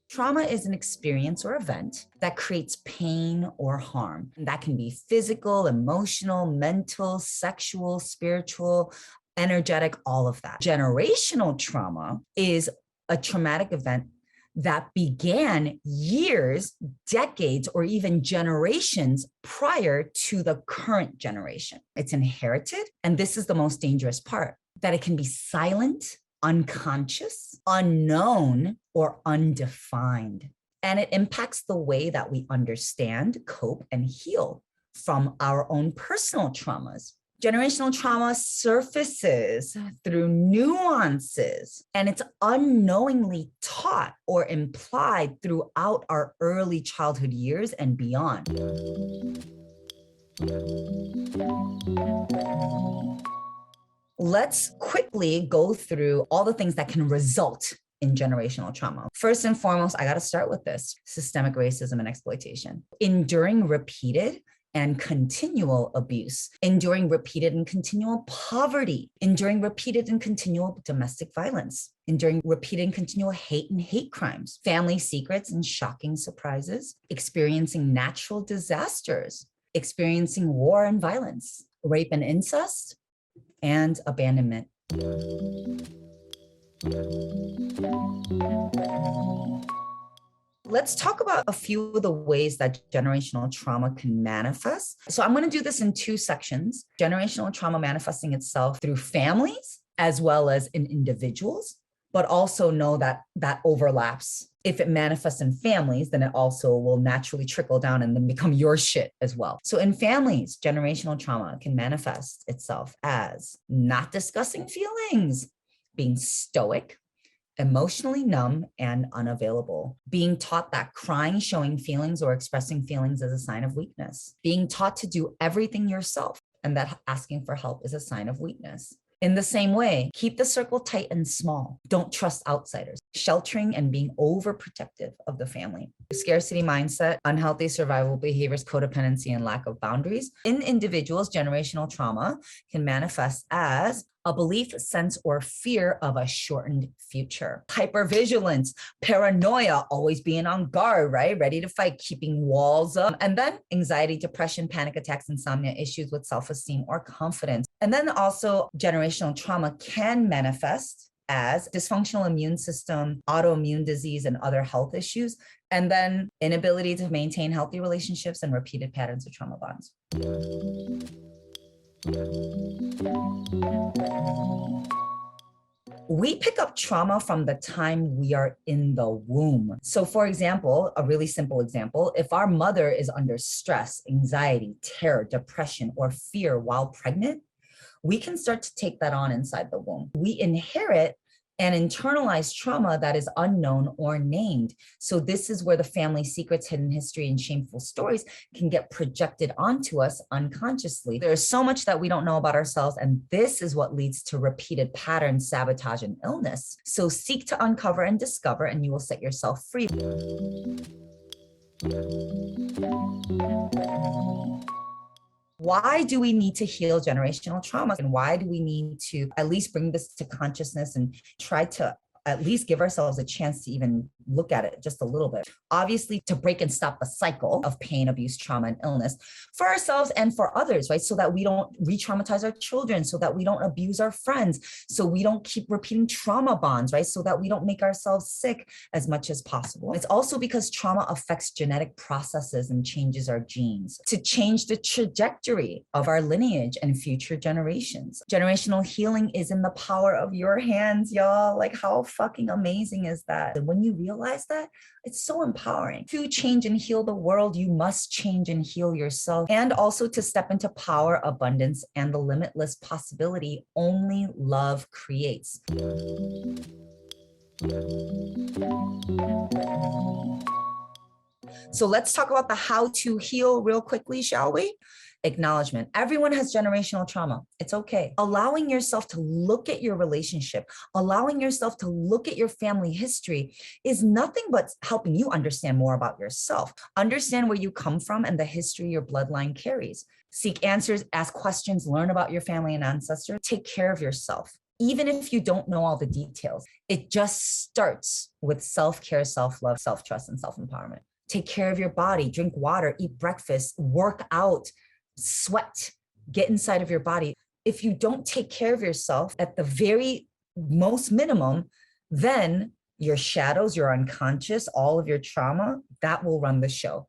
Trauma is an experience or event that creates pain or harm. And that can be physical, emotional, mental, sexual, spiritual, energetic, all of that. Generational trauma is a traumatic event that began years, decades, or even generations prior to the current generation. It's inherited, and this is the most dangerous part, that it can be silent, unconscious, unknown, or undefined. And it impacts the way that we understand, cope, and heal from our own personal traumas. Generational trauma surfaces through nuances, and it's unknowingly taught or implied throughout our early childhood years and beyond. Let's quickly go through all the things that can result in generational trauma. First and foremost, I got to start with this: systemic racism and exploitation. Enduring repeated and continual abuse, enduring repeated and continual poverty, enduring repeated and continual domestic violence, enduring repeated and continual hate and hate crimes, family secrets and shocking surprises, experiencing natural disasters, experiencing war and violence, rape and incest, and abandonment. Let's talk about a few of the ways that generational trauma can manifest. So I'm going to do this in two sections: generational trauma manifesting itself through families as well as in individuals, but also know that that overlaps. If it manifests in families, then it also will naturally trickle down and then become your shit as well. So in families, generational trauma can manifest itself as not discussing feelings, being stoic, emotionally numb and unavailable, being taught that crying, showing feelings, or expressing feelings is a sign of weakness, being taught to do everything yourself and that asking for help is a sign of weakness. In the same way, keep the circle tight and small. Don't trust outsiders. Sheltering and being overprotective of the family. Scarcity mindset, unhealthy survival behaviors, codependency, and lack of boundaries. In individuals, generational trauma can manifest as a belief, sense, or fear of a shortened future. Hypervigilance, paranoia, always being on guard, right? Ready to fight, keeping walls up. And then anxiety, depression, panic attacks, insomnia, issues with self-esteem or confidence. And then also generational trauma can manifest as dysfunctional immune system, autoimmune disease, and other health issues. And then inability to maintain healthy relationships and repeated patterns of trauma bonds. We pick up trauma from the time we are in the womb. So for example, a really simple example, if our mother is under stress, anxiety, terror, depression, or fear while pregnant, we can start to take that on inside the womb. We inherit and internalize trauma that is unknown or named. So this is where the family secrets, hidden history, and shameful stories can get projected onto us unconsciously. There's so much that we don't know about ourselves, and this is what leads to repeated patterns, sabotage, and illness. So seek to uncover and discover, and you will set yourself free. Why do we need to heal generational trauma? And why do we need to at least bring this to consciousness and try to at least give ourselves a chance to even look at it just a little bit? Obviously, to break and stop the cycle of pain, abuse, trauma, and illness for ourselves and for others, right? So that we don't re-traumatize our children, so that we don't abuse our friends, so we don't keep repeating trauma bonds, right? So that we don't make ourselves sick as much as possible. It's also because trauma affects genetic processes and changes our genes to change the trajectory of our lineage and future generations. Generational healing is in the power of your hands, y'all. Like, how fucking amazing is that? And when you realize that, it's so empowering. To change and heal the world, you must change and heal yourself, and also to step into power, abundance, and the limitless possibility only love creates. So let's talk about the how to heal real quickly, shall we? Acknowledgement. Everyone has generational trauma. It's okay. Allowing yourself to look at your relationship, allowing yourself to look at your family history is nothing but helping you understand more about yourself, understand where you come from and the history your bloodline carries. Seek answers, ask questions, learn about your family and ancestors. Take care of yourself. Even if you don't know all the details, it just starts with self-care, self-love, self-trust, and self-empowerment. Take care of your body, drink water, eat breakfast, work out, sweat, get inside of your body. If you don't take care of yourself at the very most minimum, then your shadows, your unconscious, all of your trauma, that will run the show.